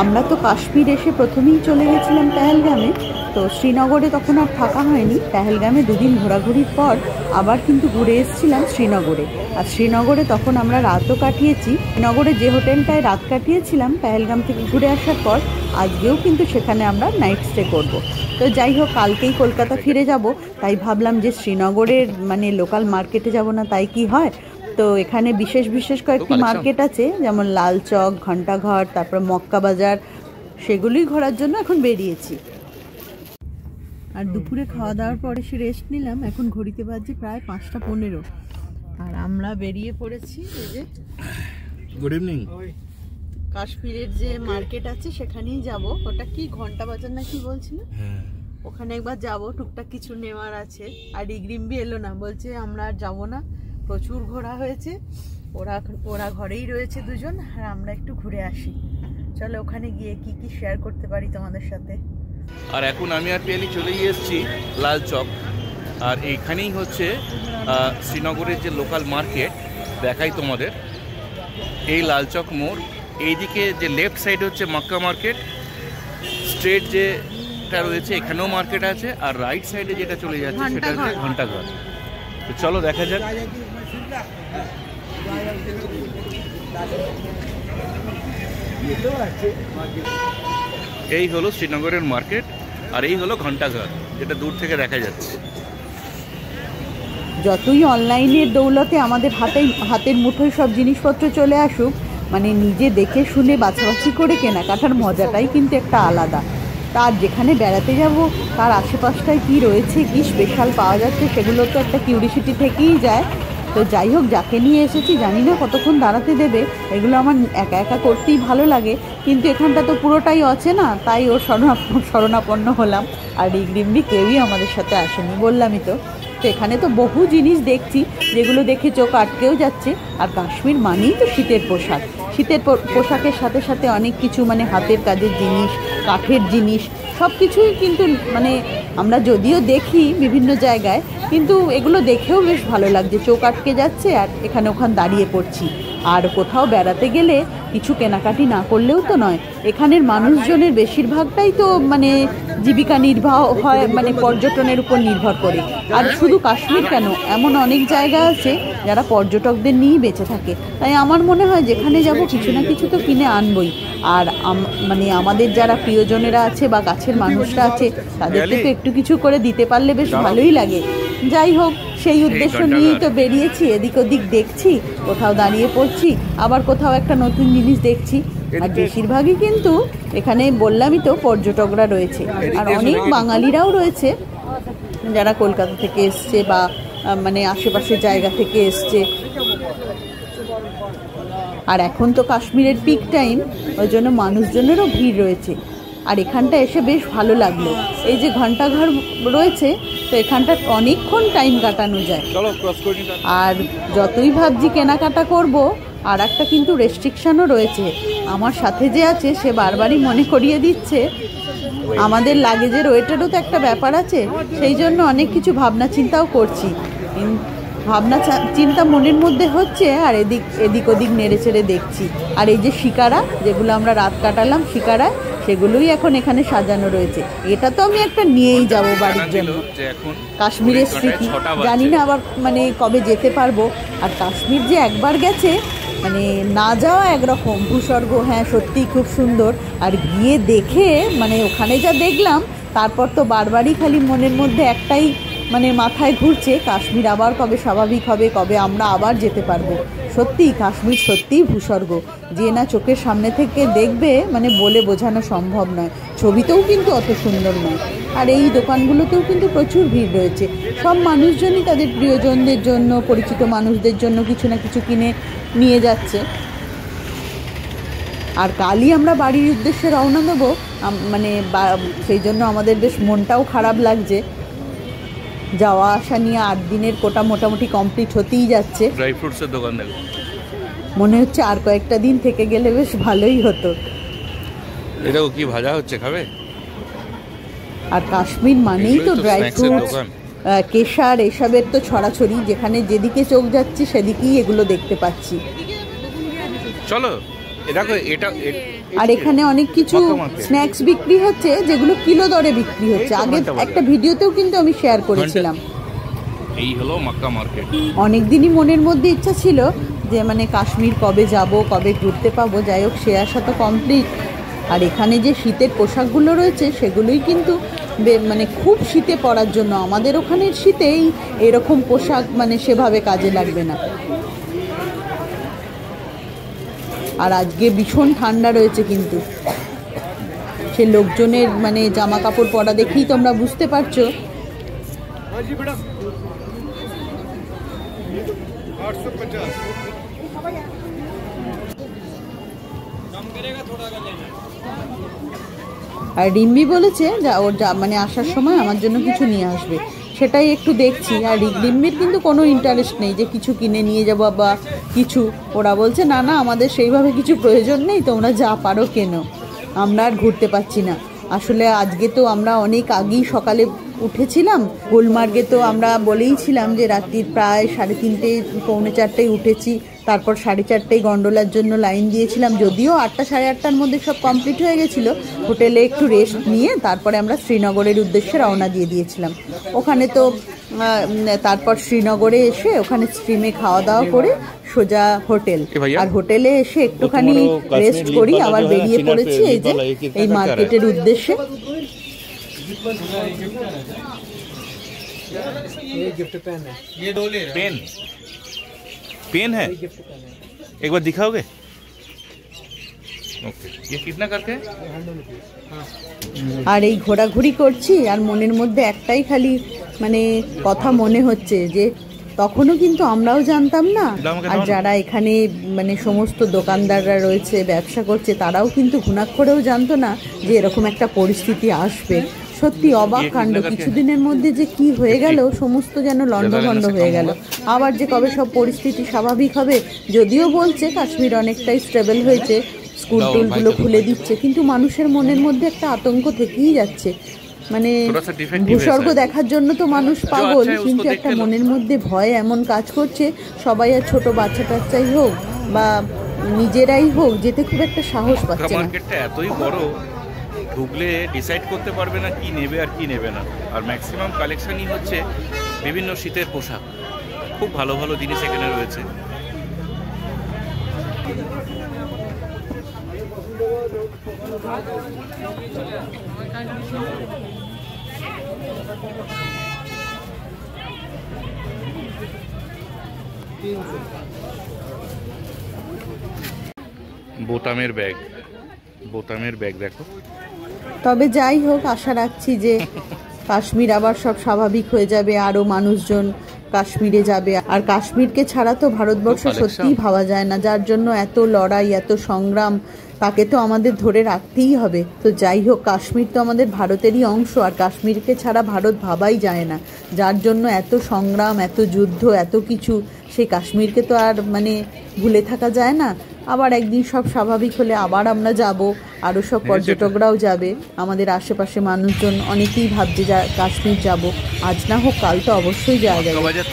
আমরা তো কাশ্মীর এসে প্রথমেই চলে গেছিলাম পেহেলগামে, তো শ্রীনগরে তখন আর থাকা হয়নি। পেহেলগামে দুদিন ঘোরাঘুরির পর আবার কিন্তু ঘুরে এসেছিলাম শ্রীনগরে। আর শ্রীনগরে তখন আমরা রাতও কাটিয়েছি। শ্রীনগরে যে হোটেলটায় রাত কাটিয়েছিলাম পেহেলগাম থেকে ঘুরে আসার পর, আজকেও কিন্তু সেখানে আমরা নাইট স্টে করব। তো যাই হোক, কালকেই কলকাতা ফিরে যাব, তাই ভাবলাম যে শ্রীনগরের মানে লোকাল মার্কেটে যাব না তাই কি হয়। তো এখানে বিশেষ বিশেষ কয়েকটি মার্কেট আছে, যেমন লাল চক, ঘণ্টাঘর, তারপর মক্কা বাজার, সেগুলোই ঘোরার জন্য এখন বেরিয়েছি। আর দুপুরে খাওয়া দাওয়ার পরে সে রেস্ট নিলাম। এখন ঘড়িতে বাজছে প্রায় 5:15, আর আমরা বেরিয়ে পড়েছি। এই যে গুড ইভিনিং, কাশ্মীরের যে মার্কেট আছে সেখানেই যাব। ওটা কি ঘন্টা বাজার না কি বলছিল, ওখানে একবার যাব, টুকটাক কিছু নেওয়ার আছে। আর ইগ্রিমবি এলো না, বলছে আমরা আর যাবো না, প্রচুর ঘোরা হয়েছে, ওরা ঘরেই রয়েছে দুজন, আর আমরা একটু ঘুরে আসি। চলো ওখানে গিয়ে কি কি শেয়ার করতে পারি তোমাদের সাথে। আর এখন আমি আর পিয়ালি চলে এসেছি লাল চক। আর এইখানেই হচ্ছে শ্রীনগরের যে লোকাল মার্কেট দেখাই তোমাদের। এই লাল চক মোড়, এইদিকে যে লেফট সাইড হচ্ছে মক্কা মার্কেট, স্ট্রেট যেটা রয়েছে এখানেও মার্কেট আছে, আর রাইট সাইডে যেটা চলে যাচ্ছে সেটা হচ্ছে ঘণ্টাঘর। তো চলো দেখা যাক। এই হলো শ্রীনগরের মার্কেট, আর এই হলো ঘণ্টাঘর, যেটা দূর থেকে দেখা যাচ্ছে। যতই অনলাইনের দৌলতে আমাদের হাতের মুঠোয় সব জিনিসপত্র চলে আসুক, মানে নিজে দেখে শুনে বাছাবাছি করে কেনাকাটার মজাটাই কিন্তু একটা আলাদা। তার যেখানে বেড়াতে যাব তার আশেপাশটায় কি রয়েছে, কি স্পেশাল পাওয়া যাচ্ছে, সেগুলো তো একটা কিউরিসিটি থেকেই যায়। তো যাই হোক, যাকে নিয়ে এসেছি জানি না কতক্ষণ দাঁড়াতে দেবে, এগুলো আমার একা একা করতেই ভালো লাগে। কিন্তু এখানটা তো পুরোটাই অচেনা, তাই ওর শরণাপন্ন হলাম। আর ইগ্রিমবি কেউই আমাদের সাথে আসেনি, বললামই তো। তো এখানে তো বহু জিনিস দেখছি যেগুলো দেখে চোখ আটকেও যাচ্ছে। আর কাশ্মীর মানেই তো শীতের পোশাক। শীতের পোশাকের সাথে সাথে অনেক কিছু মানে হাতের কাজের জিনিস, কাঠের জিনিস, সব কিছুই কিন্তু মানে আমরা যদিও দেখি বিভিন্ন জায়গায়, কিন্তু এগুলো দেখেও বেশ ভালো লাগছে, চোখ আটকে যাচ্ছে। আর এখানে ওখানে দাঁড়িয়ে পড়ছি। আর কোথাও বেড়াতে গেলে কিছু কেনাকাটি না করলেও তো নয়। এখানের মানুষজনের বেশিরভাগটাই তো মানে জীবিকা নির্বাহ হয় মানে পর্যটনের উপর নির্ভর করে। আর শুধু কাশ্মীর কেন, এমন অনেক জায়গা আছে যারা পর্যটকদের নিয়েই বেঁচে থাকে। তাই আমার মনে হয় যেখানে যাব কিছু না কিছু তো কিনে আনবই। আর মানে আমাদের যারা প্রিয়জনেরা আছে বা কাছের মানুষরা আছে তাদেরকে তো একটু কিছু করে দিতে পারলে বেশ ভালোই লাগে। যাই হোক, সেই উদ্দেশ্য নিয়েই তো বেরিয়েছি। এদিক ওদিক দেখছি, কোথাও দাঁড়িয়ে পড়ছি, আবার কোথাও একটা নতুন জিনিস দেখছি। আর বেশিরভাগই কিন্তু এখানে বললামই তো পর্যটকরা রয়েছে, আর অনেক বাঙালিরাও রয়েছে যারা কলকাতা থেকে এসছে বা মানে আশেপাশের জায়গা থেকে এসছে। আর এখন তো কাশ্মীরের পিক টাইম, ওই জন্য মানুষজনেরও ভিড় রয়েছে। আর এখানটা এসে বেশ ভালো লাগলো। এই যে ঘণ্টাঘর রয়েছে, তো এখানটা অনেকক্ষণ টাইম কাটানো যায়। আর যতই ভাবছি কেনাকাটা করব, আর একটা কিন্তু রেস্ট্রিকশানও রয়েছে। আমার সাথে যে আছে সে বারবারই মনে করিয়ে দিচ্ছে আমাদের লাগেজের ওয়েটেরও তো একটা ব্যাপার আছে। সেই জন্য অনেক কিছু ভাবনা চিন্তাও করছি। ভাবনা চিন্তা মনের মধ্যে হচ্ছে, আর এদিক ওদিক নেড়ে চেড়ে দেখছি। আর এই যে শিকারা, যেগুলো আমরা রাত কাটালাম শিকারায়, সেগুলোই এখন এখানে সাজানো রয়েছে। এটা তো আমি একটা নিয়েই যাব বাড়ির জন্য, কাশ্মীরের স্মৃতি। জানি না আবার মানে কবে যেতে পারবো। আর কাশ্মীর যে একবার গেছে মানে না যাওয়া একরকম ভূস্বর্গ। হ্যাঁ, সত্যিই খুব সুন্দর। আর গিয়ে দেখে মানে ওখানে যা দেখলাম, তারপর তো বারবারই খালি মনের মধ্যে একটাই মানে মাথায় ঘুরছে, কাশ্মীর আবার কবে স্বাভাবিক হবে, কবে আমরা আবার যেতে পারবো। সত্যিই কাশ্মীর সত্যিই ভূস্বর্গ। যে না চোখের সামনে থেকে দেখবে মানে বলে বোঝানো সম্ভব নয়। ছবিতেও কিন্তু অত সুন্দর নয়। আর এই দোকানগুলোতেও কিন্তু প্রচুর ভিড় রয়েছে। সব মানুষজনই তাদের প্রিয়জনদের জন্য, পরিচিত মানুষদের জন্য কিছু না কিছু কিনে নিয়ে যাচ্ছে। আর কালই আমরা বাড়ির উদ্দেশ্যে রওনা দেবো, মানে সেই জন্য আমাদের বেশ মনটাও খারাপ লাগছে। যাওয়া আসা নিয়ে 8 দিনের কোটা মোটামুটি কমপ্লিট হতেই যাচ্ছে। ড্রাই ফ্রুটসের দোকান দেখো, মনে হচ্ছে আর কয়েকটা দিন থেকে গেলে বেশ ভালোই হতো। এটা কি ভাজা হচ্ছে, খাবে? আর কাশ্মীর মানেই তো ড্রাই ফ্রুটস, কেশার, এসবের তো ছড়াছড়ি। যেখানে যেদিকে চোখ যাচ্ছে সেদিকেই এগুলো দেখতে পাচ্ছি। চলো দেখো এটা আর এখানে অনেক কিছু মক্কা মার্কেট। স্ন্যাক্স বিক্রি হচ্ছে যেগুলো কিলো দরে বিক্রি হচ্ছে। আগে একটা ভিডিওতেও কিন্তু আমি শেয়ার করেছিলাম। এই হলো মক্কা মার্কেট। অনেক দিনই মনের মধ্যে ইচ্ছা ছিল যে মানে কাশ্মীর কবে যাব, কবে ঘুরতে পাবো। যাই হোক, সে আশা তো কমপ্লিট। আর এখানে যে শীতের পোশাকগুলো রয়েছে সেগুলোই কিন্তু মানে খুব শীতে পরার জন্য। আমাদের ওখানের শীতেই এরকম পোশাক মানে সেভাবে কাজে লাগবে না। আর আজকে ভীষণ ঠান্ডা রয়েছে, কিন্তু সে লোকজনের মানে জামা কাপড় পরা দেখেই তোমরা বুঝতে পারছো। আর রিম্বি বলেছে ওর মানে আসার সময় আমার জন্য কিছু নিয়ে আসবে, সেটাই একটু দেখছি। আর রিম্বির কিন্তু কোনো ইন্টারেস্ট নেই যে কিছু কিনে নিয়ে যাবো বা কিছু। ওরা বলছে না না, আমাদের সেইভাবে কিছু প্রয়োজন নেই, তোমরা যা পারো কেনো, আমরা আর ঘুরতে পারছি না। আসলে আজকে তো আমরা অনেক আগেই সকালে উঠেছিলাম। গুলমার্গে তো আমরা বলেইছিলাম যে রাত্রির প্রায় 3:30 পৌনে 4টায় উঠেছি। তারপর 4:30টায় গন্ডোলার জন্য লাইন দিয়েছিলাম, যদিও 8টা 8:30টার মধ্যে সব কমপ্লিট হয়ে গেছিলো। হোটেলে একটু রেস্ট নিয়ে তারপরে আমরা শ্রীনগরের উদ্দেশ্যে রওনা দিয়ে দিয়েছিলাম। ওখানে তো তারপর শ্রীনগরে এসে ওখানে স্ট্রিমে খাওয়া দাওয়া করে সোজা হোটেল। আর হোটেলে এসে একটুখানি রেস্ট করি, আবার বেরিয়ে পড়েছি এই যে এই মার্কেটের উদ্দেশ্যে। पेन पेन है, एक बार दिखाओगे? ओके, ये कितना करके? আর এই ঘোরাঘুরি করছি আর মনের মধ্যে একটাই খালি মানে কথা মনে হচ্ছে যে তখনও কিন্তু আমরাও জানতাম না, আর যারা এখানে মানে সমস্ত দোকানদাররা রয়েছে ব্যবসা করছে তারাও কিন্তু ঘুণাক্ষরেও জানতো না যে এরকম একটা পরিস্থিতি আসবে। সত্যি অবাক কাণ্ড, কিছুদিনের মধ্যে যে কি হয়ে গেল, সমস্ত যেন লণ্ডভণ্ড হয়ে গেল। আবার যে কবে সব পরিস্থিতি স্বাভাবিক হবে। যদিও বলছে কাশ্মীর অনেকটাই স্টেবল হয়েছে, স্কুল টুলগুলো খুলে দিচ্ছে, কিন্তু মানুষের মনের মধ্যে একটা আতঙ্ক থেকেই যাচ্ছে। মানে ভূস্বর্গ দেখার জন্য তো মানুষ পাগল, কিন্তু একটা মনের মধ্যে ভয় এমন কাজ করছে। সবাই আর ছোট বাচ্চা টাচ্চাই হোক বা নিজেরাই হোক, যেতে খুব একটা সাহস পাচ্ছে না। মার্কেটটা এতই বড়, ঢুকলে ডিসাইড করতে পারবে না কি নেবে আর কি নেবে না। আর ম্যাক্সিমাম কালেকশনই হচ্ছে বিভিন্ন শীতের পোশাক। খুব ভালো ভালো জিনিস এখানে রয়েছে। বোতামের ব্যাগ দেখো। তবে যাই হোক, আশা রাখছি যে কাশ্মীর আবার সব স্বাভাবিক হয়ে যাবে, আরও মানুষজন কাশ্মীরে যাবে। আর কাশ্মীরকে ছাড়া তো ভারতবর্ষ সত্যিই ভাবা যায় না। যার জন্য এত লড়াই, এত সংগ্রাম, তাকে তো আমাদের ধরে রাখতেই হবে। তো যাই হোক, কাশ্মীর তো আমাদের ভারতেরই অংশ, আর কাশ্মীরকে ছাড়া ভারত ভাবাই যায় না। যার জন্য এত সংগ্রাম, এত যুদ্ধ, এত কিছু, সেই কাশ্মীরকে তো আর মানে ভুলে থাকা যায় না। আবার একদিন সব স্বাভাবিক হলে আবার আমরা যাব, আরও সব পর্যটকরাও যাবে। আমাদের আশেপাশে মানুষজন অনেকেই ভাবছে যা কাশ্মীর যাব, আজ না হোক কাল তো অবশ্যই যাওয়া যাবে। মক্কাবাজার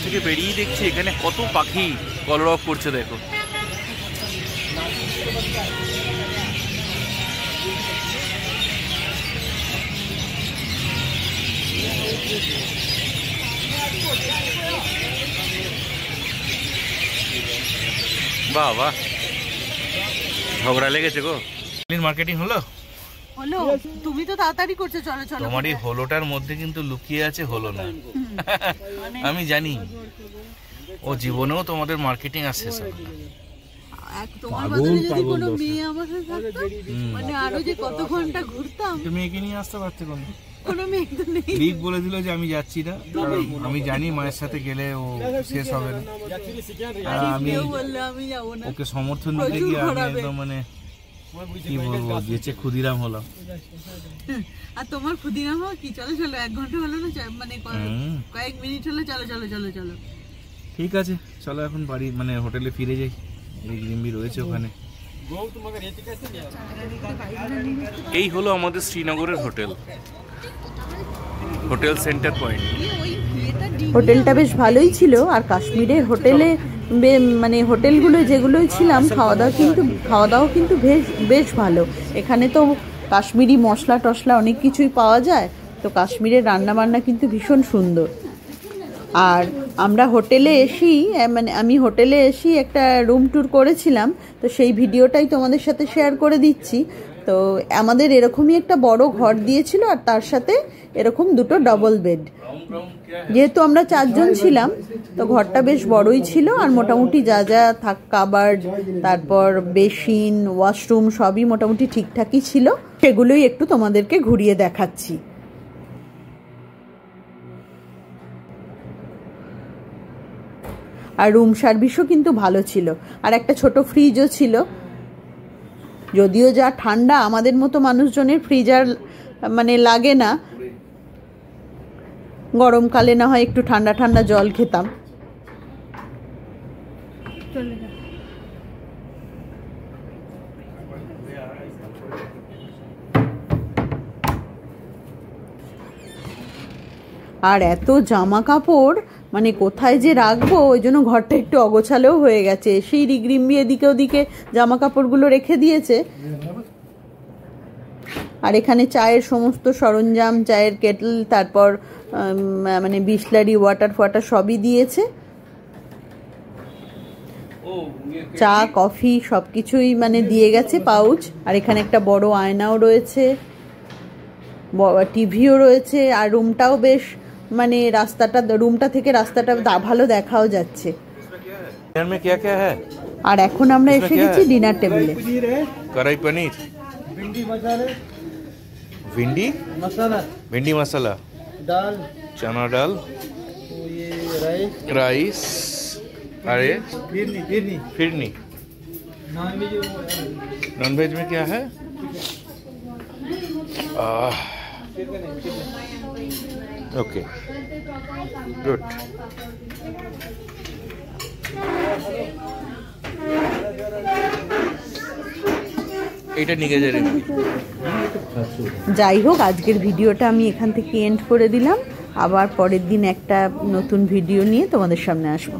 থেকে বেরিয়েই দেখছি এখানে কত পাখি কলরব করছে দেখো। বাহ বাহ, ঝগড়া লেগেছে গো। মার্কেটিং হলো? তুমি তো তাড়াতাড়ি করছো, চলো চলো। তোমার এই হলোটার মধ্যে কিন্তু লুকিয়ে আছে হলো না। আমি জানি ও জীবনেও তোমাদের মার্কেটিং আর শেষ হবে না। তোমার বদলে যদি কোনো মেয়ে আমার সাথে থাকতো, মানে আরো যে কত ঘন্টা ঘুরতাম। তুমি মেয়েকে নিয়ে আসতে পারতে কোনো মেয়ে তো নেই। লিগ বলে দিল যে আমি যাচ্ছি না, আমি জানি মায়ের সাথে গেলে ও শেষ হবে না। আমি ওকে সমর্থন দিতে গিয়ে আমি একদম মানে কি বলবো, যেচে ক্ষুদিরাম হলাম। আর তোমার ক্ষুদিরাম হওয়া কি, চলো চলো, 1 ঘন্টা হলো না, মানে কয়েক মিনিট হলো, চলো চলো চলো চলো। ঠিক আছে, চলো এখন বাড়ি মানে হোটেলে ফিরে যাই। রিম্বি রয়েছে ওখানে। এই হলো আমাদের শ্রীনগরের হোটেল সেন্টার পয়েন্ট। হোটেলটা বেশ ভালোই ছিল। আর কাশ্মীরের হোটেলে মানে হোটেলগুলো যেগুলোই ছিলাম খাওয়া দাওয়া কিন্তু বেশ বেশ ভালো। এখানে তো কাশ্মীরি মশলা টশলা অনেক কিছুই পাওয়া যায়, তো কাশ্মীরের রান্নাবান্না কিন্তু ভীষণ সুন্দর। আর আমরা হোটেলে এসেই মানে আমি হোটেলে এসেই একটা রুম ট্যুর করেছিলাম, তো সেই ভিডিওটাই তোমাদের সাথে শেয়ার করে দিচ্ছি। তো আমাদের এরকমই একটা বড় ঘর দিয়েছিল, আর তার সাথে এরকম দুটো ডবল বেড। যেহেতু আমরা 4 জন ছিলাম, তো ঘরটা বেশ বড়ই ছিল, আর মোটামুটি যা যা কাবার্ড, তারপর বেসিন, ওয়াশরুম সবই মোটামুটি ঠিকঠাকই ছিল। সেগুলোই একটু তোমাদেরকে ঘুরিয়ে দেখাচ্ছি। আর রুম সার্ভিসও কিন্তু ভালো ছিল, আর একটা ছোট ফ্রিজও ছিল। যদিও যা ঠান্ডা, আমাদের মতো মানুষজনের ফ্রিজ আর মানে লাগে না, গরমকালে না হয় একটু ঠান্ডা ঠান্ডা জল খেতাম। আর এত জামা কাপড় মানে কোথায় যে রাখবো, ওই জন্য ঘরটা একটু অগোছালেও হয়ে গেছে। সেই রিগরিম্বি এদিকে ওদিকে জামা কাপড়গুলো রেখে দিয়েছে। আর এখানে চায়ের সমস্ত সরঞ্জাম, চায়ের কেটল, তারপর মানে বিসলারি, ওয়াটার সবই দিয়েছে। চা কফি সব কিছুই মানে দিয়ে গেছে, পাউচ। আর এখানে একটা বড় আয়নাও রয়েছে, টিভিও রয়েছে। আর রুমটাও বেশ মানে রুমটা থেকে রাস্তাটা ভালো দেখাও যাচ্ছে। আর এখন আমরা এসে গেছি ডিনার টেবিলে। কড়াই পনির, भिंडी मसाला, दाल, चना दाल, ये राइस, अरे फिरनी, नॉन वेज में क्या है? Okay, good. এটা নিয়ে যাবে। যাই হোক, আজকের ভিডিওটা আমি এখান থেকে এন্ড করে দিলাম। আবার পরের দিন একটা নতুন ভিডিও নিয়ে তোমাদের সামনে আসবো।